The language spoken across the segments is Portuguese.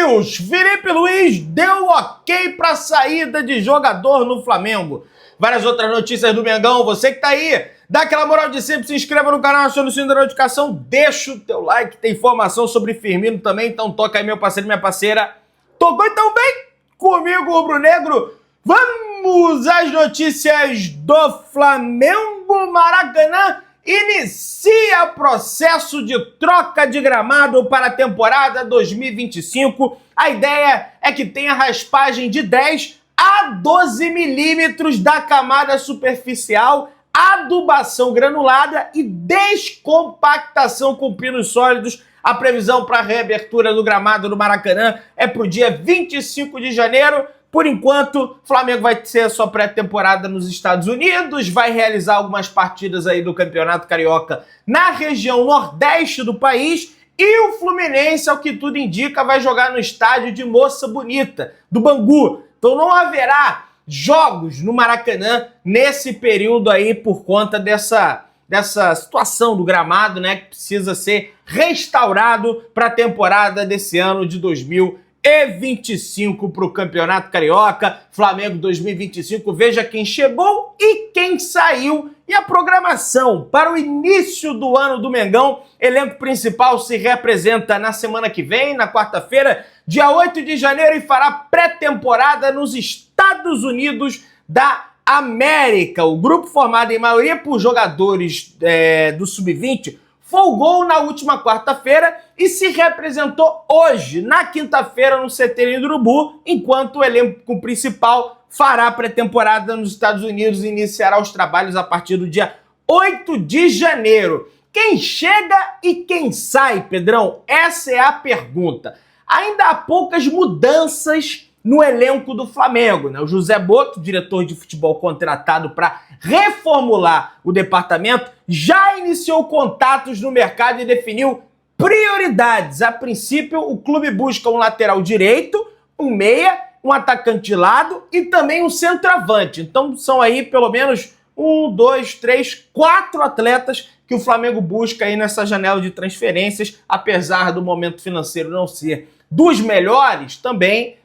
News. Felipe Luiz deu ok para a saída de jogador no Flamengo. Várias outras notícias do Mengão. Você que tá aí, dá aquela moral de sempre, se inscreva no canal, aciona o sininho da notificação, deixa o teu like, tem informação sobre Firmino também, então toca aí meu parceiro e minha parceira. Tocou então bem comigo, rubro-negro. Vamos às notícias do Flamengo. Maracanã inicia processo de troca de gramado para a temporada 2025. A ideia é que tenha raspagem de 10 a 12 milímetros da camada superficial, adubação granulada e descompactação com pinos sólidos. A previsão para a reabertura do gramado do Maracanã é para o dia 25 de janeiro. Por enquanto, o Flamengo vai ter a sua pré-temporada nos Estados Unidos, vai realizar algumas partidas aí do Campeonato Carioca na região nordeste do país e o Fluminense, ao que tudo indica, vai jogar no estádio de Moça Bonita, do Bangu. Então não haverá jogos no Maracanã nesse período aí por conta dessa situação do gramado, né, que precisa ser restaurado para a temporada desse ano de 2025 para o Campeonato Carioca. Flamengo 2025, veja quem chegou e quem saiu. E a programação para o início do ano do Mengão. Elenco principal se representa na semana que vem, na quarta-feira, dia 8 de janeiro, e fará pré-temporada nos Estados Unidos da América. O grupo, formado em maioria por jogadores do Sub-20, folgou na última quarta-feira e se representou hoje, na quinta-feira, no CT do Urubu, enquanto o elenco principal fará pré-temporada nos Estados Unidos e iniciará os trabalhos a partir do dia 8 de janeiro. Quem chega e quem sai, Pedrão? Essa é a pergunta. Ainda há poucas mudanças no elenco do Flamengo, né? O José Boto, diretor de futebol contratado para reformular o departamento, já iniciou contatos no mercado e definiu prioridades. A princípio, o clube busca um lateral direito, um meia, um atacante de lado e também um centroavante. Então são aí pelo menos 4 atletas que o Flamengo busca aí nessa janela de transferências. Apesar do momento financeiro não ser dos melhores, também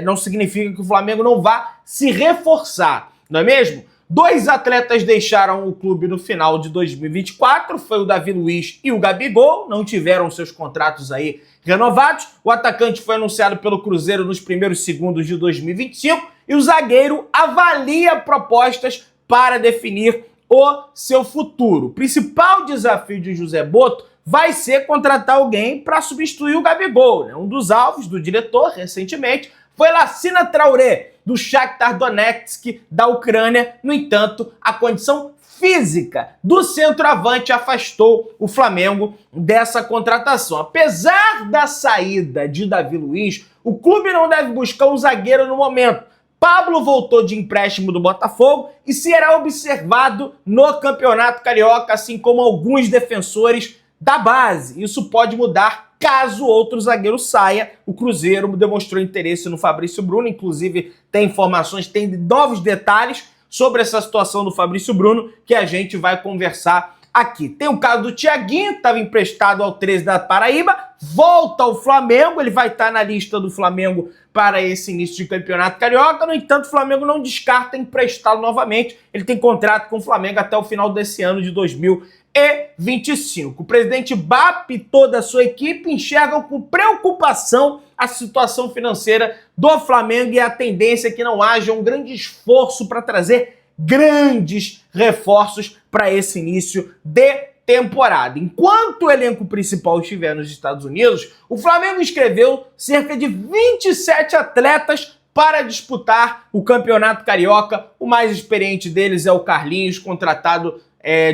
não significa que o Flamengo não vá se reforçar, não é mesmo? 2 atletas deixaram o clube no final de 2024, foi o Davi Luiz e o Gabigol, não tiveram seus contratos aí renovados. O atacante foi anunciado pelo Cruzeiro nos primeiros segundos de 2025 e o zagueiro avalia propostas para definir o seu futuro. O principal desafio de José Boto vai ser contratar alguém para substituir o Gabigol, né? Um dos alvos do diretor, recentemente, foi Lassina Traoré, do Shakhtar Donetsk, da Ucrânia. No entanto, a condição física do centroavante afastou o Flamengo dessa contratação. Apesar da saída de Davi Luiz, o clube não deve buscar um zagueiro no momento. Pablo voltou de empréstimo do Botafogo e será observado no Campeonato Carioca, assim como alguns defensores da base. Isso pode mudar caso outro zagueiro saia. O Cruzeiro demonstrou interesse no Fabrício Bruno, inclusive tem informações, tem novos detalhes sobre essa situação do Fabrício Bruno que a gente vai conversar aqui. Tem o caso do Thiaguinho, que estava emprestado ao 13 da Paraíba, volta ao Flamengo, ele vai estar na lista do Flamengo para esse início de Campeonato Carioca. No entanto, o Flamengo não descarta emprestá-lo novamente. Ele tem contrato com o Flamengo até o final desse ano de 2025. O presidente BAP e toda a sua equipe enxergam com preocupação a situação financeira do Flamengo e a tendência é que não haja um grande esforço para trazer grandes reforços para esse início de temporada. Enquanto o elenco principal estiver nos Estados Unidos, o Flamengo inscreveu cerca de 27 atletas para disputar o Campeonato Carioca. O mais experiente deles é o Carlinhos, contratado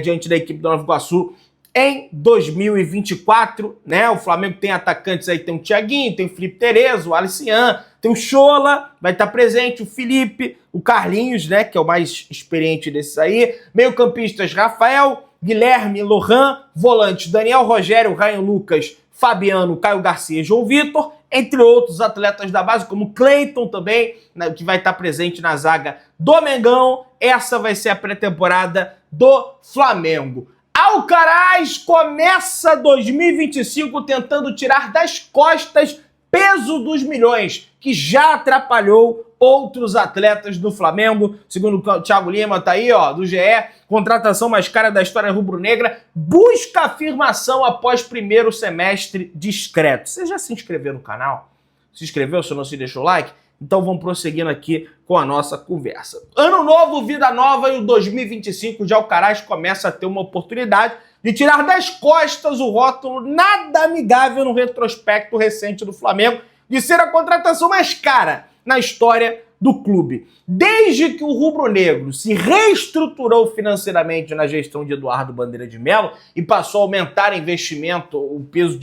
diante da equipe do Nova Iguaçu em 2024, né? O Flamengo tem atacantes aí, tem o Thiaguinho, tem o Felipe Terezo, o Alician, tem o Chola, vai estar presente, o Felipe, o Carlinhos, né, que é o mais experiente desses aí, meio-campistas Rafael, Guilherme, Lohan, volantes Daniel Rogério, Ryan Lucas, Fabiano, Caio Garcia e João Vitor, entre outros atletas da base, como Cleiton também, né, que vai estar presente na zaga do Mengão. Essa vai ser a pré-temporada do Flamengo. Alcaraz começa 2025 tentando tirar das costas peso dos milhões, que já atrapalhou outros atletas do Flamengo. Segundo o Thiago Lima, tá aí, ó, do GE, contratação mais cara da história rubro-negra, busca afirmação após primeiro semestre discreto. Você já se inscreveu no canal? Se inscreveu, se não se deixou o like? Então vamos prosseguindo aqui com a nossa conversa. Ano novo, vida nova, e o 2025 de Alcaraz começa a ter uma oportunidade de tirar das costas o rótulo nada amigável no retrospecto recente do Flamengo de ser a contratação mais cara na história do clube. Desde que o rubro-negro se reestruturou financeiramente na gestão de Eduardo Bandeira de Melo e passou a aumentar o investimento, o peso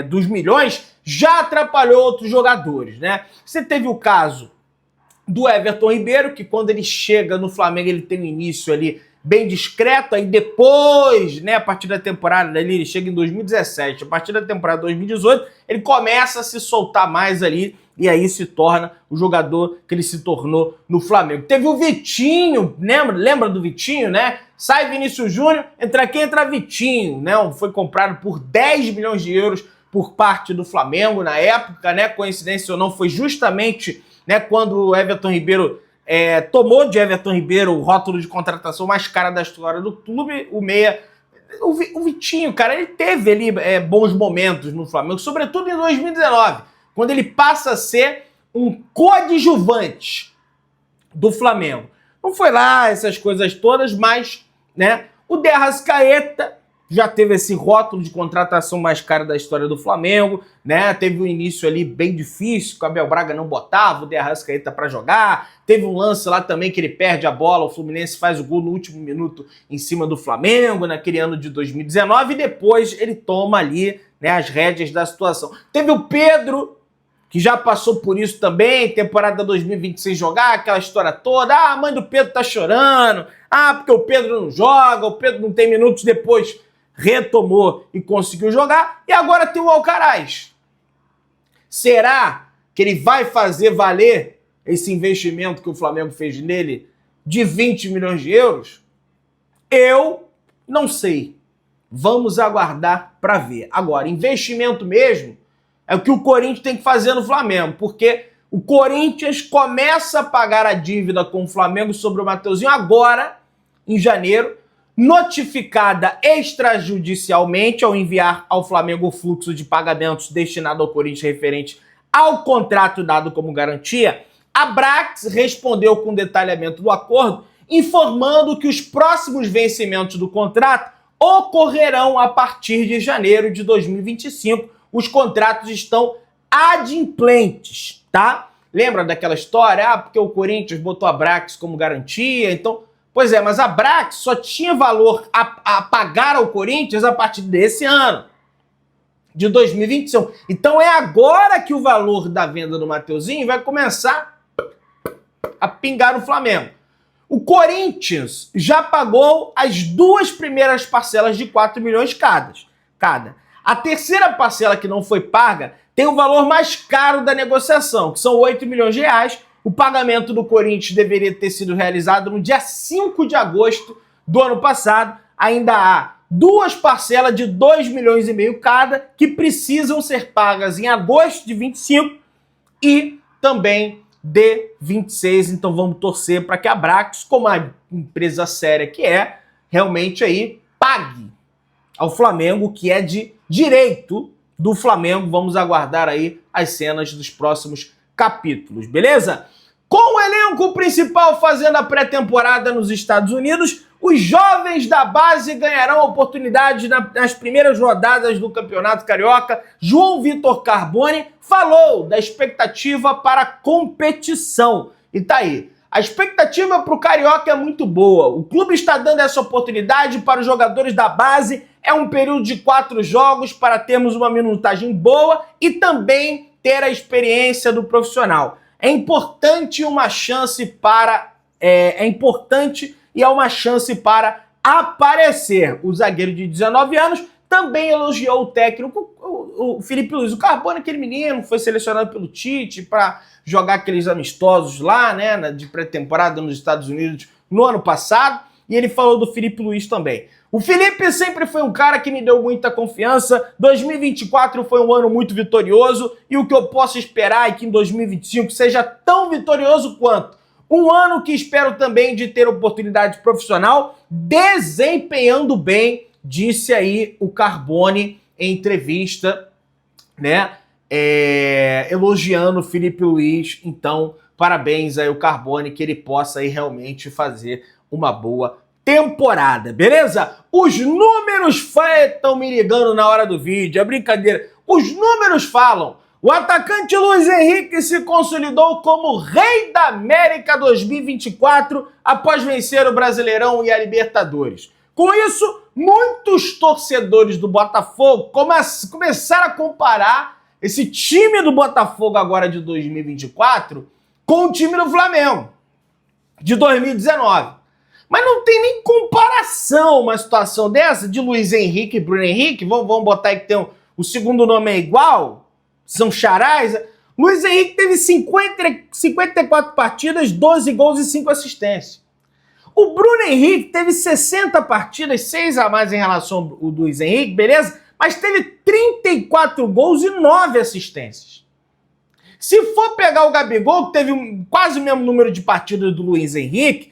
dos milhões, já atrapalhou outros jogadores, né? Você teve o caso do Everton Ribeiro, que quando ele chega no Flamengo, ele tem um início ali bem discreto, aí depois, né, a partir da temporada ali, ele chega em 2017, a partir da temporada 2018, ele começa a se soltar mais ali, e aí se torna o jogador que ele se tornou no Flamengo. Teve o Vitinho, lembra do Vitinho, né? Sai Vinícius Júnior, entra quem? Entra Vitinho, né? Foi comprado por 10 milhões de euros por parte do Flamengo na época, né? Coincidência ou não, foi justamente, né, quando o Everton Ribeiro tomou de Everton Ribeiro o rótulo de contratação mais cara da história do clube, o meia. O Vitinho, cara, ele teve ali bons momentos no Flamengo, sobretudo em 2019, quando ele passa a ser um coadjuvante do Flamengo. Não foi lá essas coisas todas, mas, né, o De Arrascaeta já teve esse rótulo de contratação mais cara da história do Flamengo, né? Teve um início ali bem difícil, que o Abel Braga não botava o De Arrascaeta para jogar. Teve um lance lá também que ele perde a bola, o Fluminense faz o gol no último minuto em cima do Flamengo, naquele ano de 2019, e depois ele toma ali, né, as rédeas da situação. Teve o Pedro, que já passou por isso também, temporada 2026 jogar, aquela história toda. Ah, a mãe do Pedro tá chorando. Ah, porque o Pedro não joga, o Pedro não tem minutos, depois retomou e conseguiu jogar. E agora tem o Alcaraz. Será que ele vai fazer valer esse investimento que o Flamengo fez nele de 20 milhões de euros? Eu não sei. Vamos aguardar para ver. Agora, investimento mesmo é o que o Corinthians tem que fazer no Flamengo, porque o Corinthians começa a pagar a dívida com o Flamengo sobre o Mateuzinho agora, em janeiro, notificada extrajudicialmente ao enviar ao Flamengo o fluxo de pagamentos destinado ao Corinthians referente ao contrato dado como garantia. A Brax respondeu com detalhamento do acordo, informando que os próximos vencimentos do contrato ocorrerão a partir de janeiro de 2025. Os contratos estão adimplentes, tá? Lembra daquela história? Ah, porque o Corinthians botou a Brax como garantia, então... Pois é, mas a Brax só tinha valor a pagar ao Corinthians a partir desse ano, de 2025. Então é agora que o valor da venda do Mateuzinho vai começar a pingar no Flamengo. O Corinthians já pagou as duas primeiras parcelas de 4 milhões cada. A terceira parcela que não foi paga tem o valor mais caro da negociação, que são 8 milhões de reais. O pagamento do Corinthians deveria ter sido realizado no dia 5 de agosto do ano passado. Ainda há duas parcelas de 2 milhões e meio cada que precisam ser pagas em agosto de 25 e também de 26. Então vamos torcer para que a Brax, como a empresa séria que é, realmente aí pague ao Flamengo, que é de direito do Flamengo. Vamos aguardar aí as cenas dos próximos capítulos, beleza? Com o elenco principal fazendo a pré-temporada nos Estados Unidos, os jovens da base ganharão oportunidade nas primeiras rodadas do Campeonato Carioca. João Vitor Carbone falou da expectativa para a competição. E tá aí. A expectativa para o Carioca é muito boa. O clube está dando essa oportunidade para os jogadores da base. É um período de 4 jogos para termos uma minutagem boa e também ter a experiência do profissional. É importante uma chance para... É importante e é uma chance para aparecer. O zagueiro de 19 anos também elogiou o técnico, o Felipe Luiz. O Carbone, aquele menino, foi selecionado pelo Tite para jogar aqueles amistosos lá, né, de pré-temporada nos Estados Unidos no ano passado. e ele falou do Filipe Luís também. O Felipe sempre foi um cara que me deu muita confiança, 2024 foi um ano muito vitorioso, e o que eu posso esperar é que em 2025 seja tão vitorioso quanto. Um ano que espero também de ter oportunidade profissional, desempenhando bem, disse aí o Carbone em entrevista, né? Elogiando o Filipe Luís. Então, parabéns aí o Carbone, que ele possa aí realmente fazer uma boa temporada, beleza? Os números estão me ligando na hora do vídeo, é brincadeira. Os números falam. O atacante Luiz Henrique se consolidou como Rei da América 2024 após vencer o Brasileirão e a Libertadores. Com isso, muitos torcedores do Botafogo começaram a comparar esse time do Botafogo agora de 2024 com o time do Flamengo de 2019. Mas não tem nem comparação uma situação dessa de Luiz Henrique e Bruno Henrique. Vamos botar aí que tem o segundo nome é igual, são charais. Luiz Henrique teve 54 partidas, 12 gols e 5 assistências. O Bruno Henrique teve 60 partidas, 6 a mais em relação ao Luiz Henrique, beleza? Mas teve 34 gols e 9 assistências. Se for pegar o Gabigol, que teve quase o mesmo número de partidas do Luiz Henrique,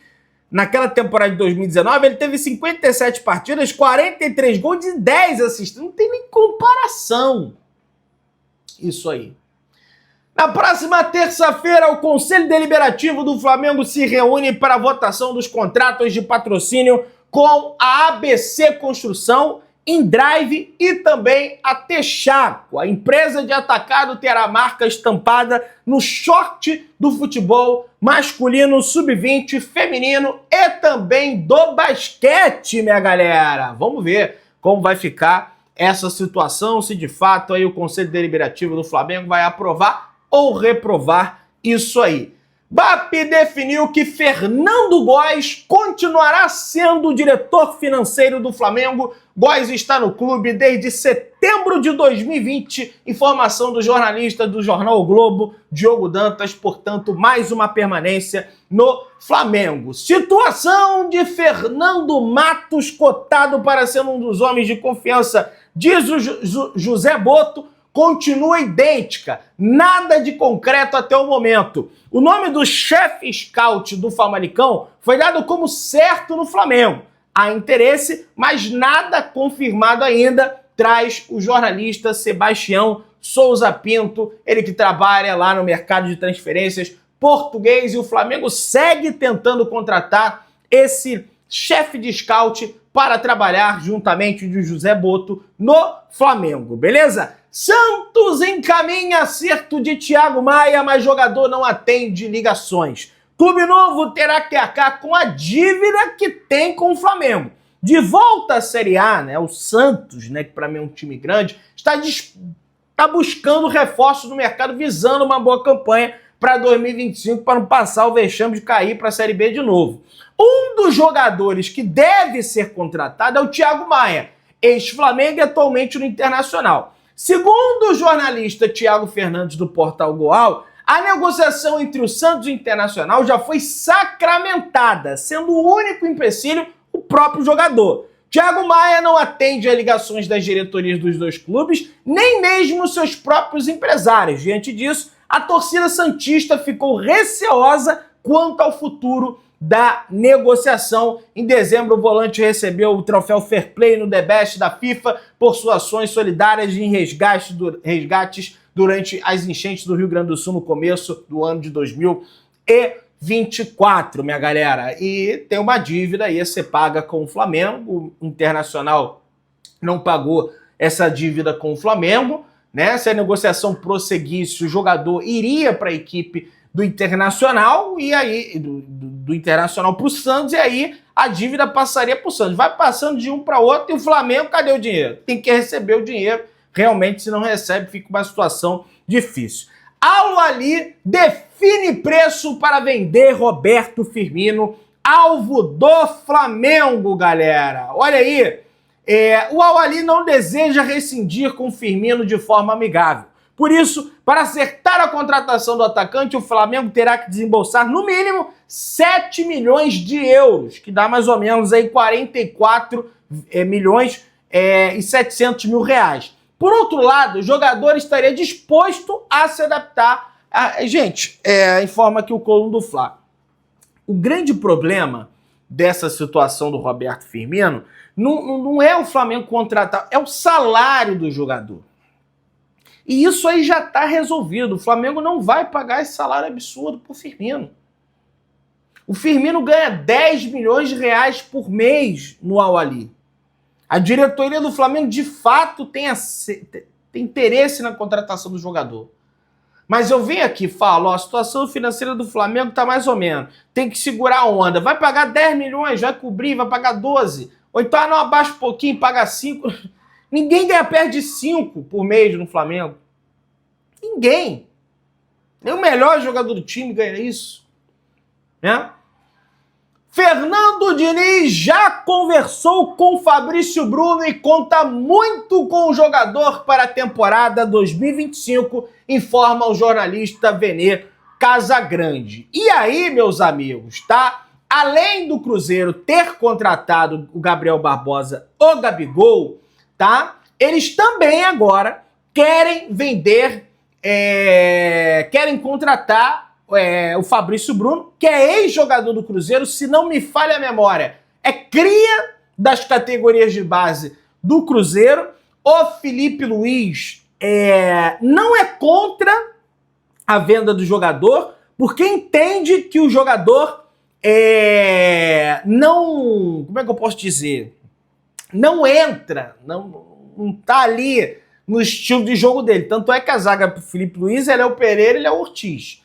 naquela temporada de 2019, ele teve 57 partidas, 43 gols e 10 assistências. Não tem nem comparação isso aí. Na próxima terça-feira, o Conselho Deliberativo do Flamengo se reúne para a votação dos contratos de patrocínio com a ABC Construção, Indrive e também a Texaco. A empresa de atacado terá a marca estampada no short do futebol masculino, sub-20, feminino e também do basquete, minha galera. Vamos ver como vai ficar essa situação, se de fato aí o Conselho Deliberativo do Flamengo vai aprovar ou reprovar isso aí. BAP definiu que Fernando Góes continuará sendo o diretor financeiro do Flamengo. Góes está no clube desde setembro de 2020. Informação do jornalista do Jornal o Globo, Diogo Dantas, portanto, mais uma permanência no Flamengo. Situação de Fernando Matos, cotado para ser um dos homens de confiança, diz o José Boto, continua idêntica, nada de concreto até o momento. O nome do chefe scout do Famalicão foi dado como certo no Flamengo. Há interesse, mas nada confirmado ainda, traz o jornalista Sebastião Souza Pinto, ele que trabalha lá no mercado de transferências português, e o Flamengo segue tentando contratar esse chefe de scout para trabalhar juntamente de José Boto no Flamengo, beleza? Santos encaminha acerto de Thiago Maia, mas jogador não atende ligações. Clube novo terá que arcar com a dívida que tem com o Flamengo. De volta à Série A, né, o Santos, né, que para mim é um time grande, está buscando reforços no mercado, visando uma boa campanha para 2025, para não passar o vexame de cair para a Série B de novo. Um dos jogadores que deve ser contratado é o Thiago Maia, ex-Flamengo e atualmente no Internacional. Segundo o jornalista Thiago Fernandes do Portal Goal, a negociação entre o Santos e o Internacional já foi sacramentada, sendo o único empecilho o próprio jogador. Thiago Maia não atende a ligações das diretorias dos dois clubes, nem mesmo seus próprios empresários. Diante disso, a torcida santista ficou receosa quanto ao futuro da negociação. Em dezembro, o volante recebeu o troféu Fair Play no The Best da FIFA por suas ações solidárias em resgates durante as enchentes do Rio Grande do Sul no começo do ano de 2024, minha galera. E tem uma dívida aí a ser paga com o Flamengo. O Internacional não pagou essa dívida com o Flamengo, né? Se a negociação prosseguisse, o jogador iria para a equipe do Internacional, e aí do Internacional para o Santos, e aí a dívida passaria para o Santos. Vai passando de um para outro, e o Flamengo, cadê o dinheiro? Tem que receber o dinheiro. Realmente, se não recebe, fica uma situação difícil. Al-Ahly define preço para vender Roberto Firmino, alvo do Flamengo, galera. Olha aí, o Al-Ahly não deseja rescindir com o Firmino de forma amigável. Por isso, para acertar a contratação do atacante, o Flamengo terá que desembolsar, no mínimo, 7 milhões de euros, que dá mais ou menos aí 44 milhões e 700 mil reais. Por outro lado, o jogador estaria disposto a se adaptar. Gente, informa aqui o Coluna do Fla. O grande problema dessa situação do Roberto Firmino não é o Flamengo contratar, é o salário do jogador. E isso aí já está resolvido. O Flamengo não vai pagar esse salário absurdo pro Firmino. O Firmino ganha 10 milhões de reais por mês no Al-Ahly. A diretoria do Flamengo, de fato, tem interesse na contratação do jogador. Mas eu venho aqui e falo, a situação financeira do Flamengo tá mais ou menos. Tem que segurar a onda. Vai pagar 10 milhões, vai cobrir, vai pagar 12. Ou então, não, abaixa um pouquinho, paga 5. Ninguém ganha perto de 5 por mês no Flamengo. Ninguém. Nem o melhor jogador do time ganha isso. Né? Fernando Diniz já conversou com Fabrício Bruno e conta muito com o jogador para a temporada 2025, informa o jornalista Vene Casagrande. E aí, meus amigos, tá? Além do Cruzeiro ter contratado o Gabriel Barbosa, o Gabigol, tá? Eles também agora querem vender, querem contratar o Fabrício Bruno, que é ex-jogador do Cruzeiro, se não me falha a memória, é cria das categorias de base do Cruzeiro. O Felipe Luiz não é contra a venda do jogador, porque entende que o jogador não... Como é que eu posso dizer? Não entra, não tá ali no estilo de jogo dele. Tanto é que a zaga pro Felipe Luiz, ele é o Pereira, ele é o Ortiz.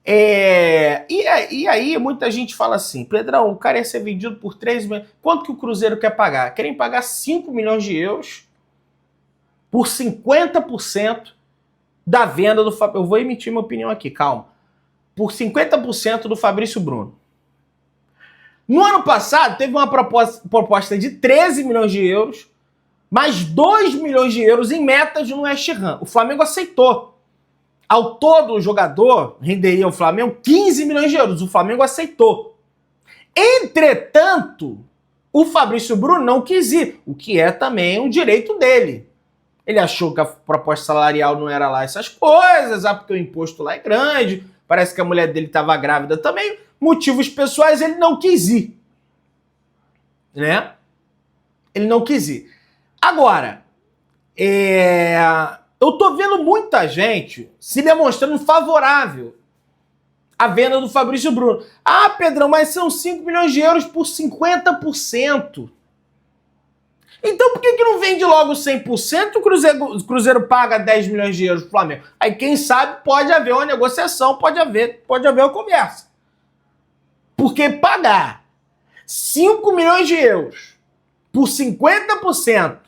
E aí muita gente fala assim, Pedrão, o cara ia ser vendido por 3 milhões. Quanto que o Cruzeiro quer pagar? Querem pagar 5 milhões de euros por 50% da venda do Fabrício. Eu vou emitir minha opinião aqui, calma. Por 50% do Fabrício Bruno. No ano passado, teve uma proposta de 13 milhões de euros, mais 2 milhões de euros em metas no West Ham. O Flamengo aceitou. Ao todo, o jogador renderia ao Flamengo 15 milhões de euros. O Flamengo aceitou. Entretanto, o Fabrício Bruno não quis ir, o que é também um direito dele. Ele achou que a proposta salarial não era lá essas coisas, porque o imposto lá é grande, parece que a mulher dele estava grávida também. Motivos pessoais, ele não quis ir. Né? Ele não quis ir. Agora, eu tô vendo muita gente se demonstrando favorável à venda do Fabrício Bruno. Ah, Pedrão, mas são 5 milhões de euros por 50%. Então por que não vende logo 100%? O Cruzeiro paga 10 milhões de euros pro Flamengo. Aí quem sabe pode haver uma negociação, pode haver uma conversa. Porque pagar 5 milhões de euros por 50%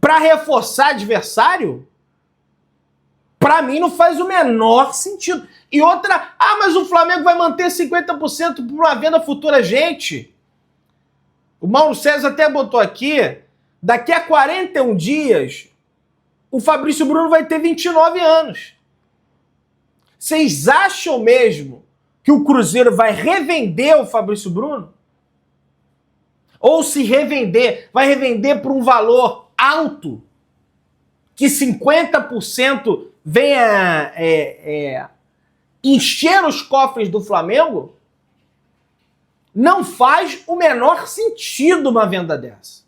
para reforçar adversário, para mim não faz o menor sentido. E outra, mas o Flamengo vai manter 50% por uma venda futura. Gente, o Mauro César até botou aqui, daqui a 41 dias, o Fabrício Bruno vai ter 29 anos. Vocês acham mesmo que o Cruzeiro vai revender o Fabrício Bruno? Ou se revender, vai revender por um valor alto, que 50% venha encher os cofres do Flamengo? Não faz o menor sentido uma venda dessa.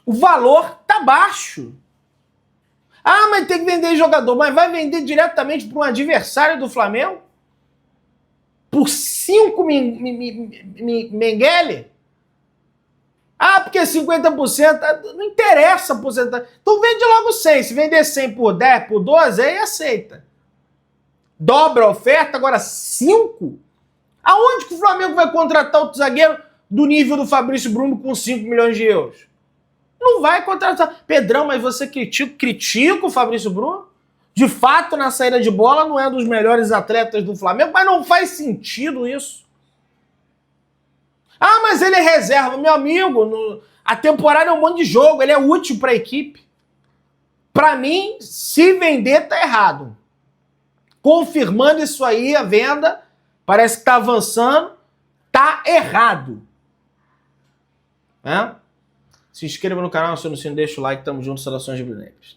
O valor tá baixo. Mas tem que vender jogador. Mas vai vender diretamente para um adversário do Flamengo? Por 5 Mengele? Porque 50%, não interessa a porcentagem. Então vende logo 100. Se vender 100 por 10, por 12, aí aceita. Dobra a oferta, agora 5? Aonde que o Flamengo vai contratar outro zagueiro do nível do Fabrício Bruno com 5 milhões de euros? Não vai contratar. Pedrão, mas você critica o Fabrício Bruno? De fato, na saída de bola, não é um dos melhores atletas do Flamengo, mas não faz sentido isso. Mas ele é reserva. Meu amigo, a temporada é um monte de jogo, ele é útil para a equipe. Para mim, se vender, tá errado. Confirmando isso aí, a venda, parece que tá avançando, tá errado. Se inscreva no canal, acione o sininho, deixa o like, tamo junto, saudações rubro-negras.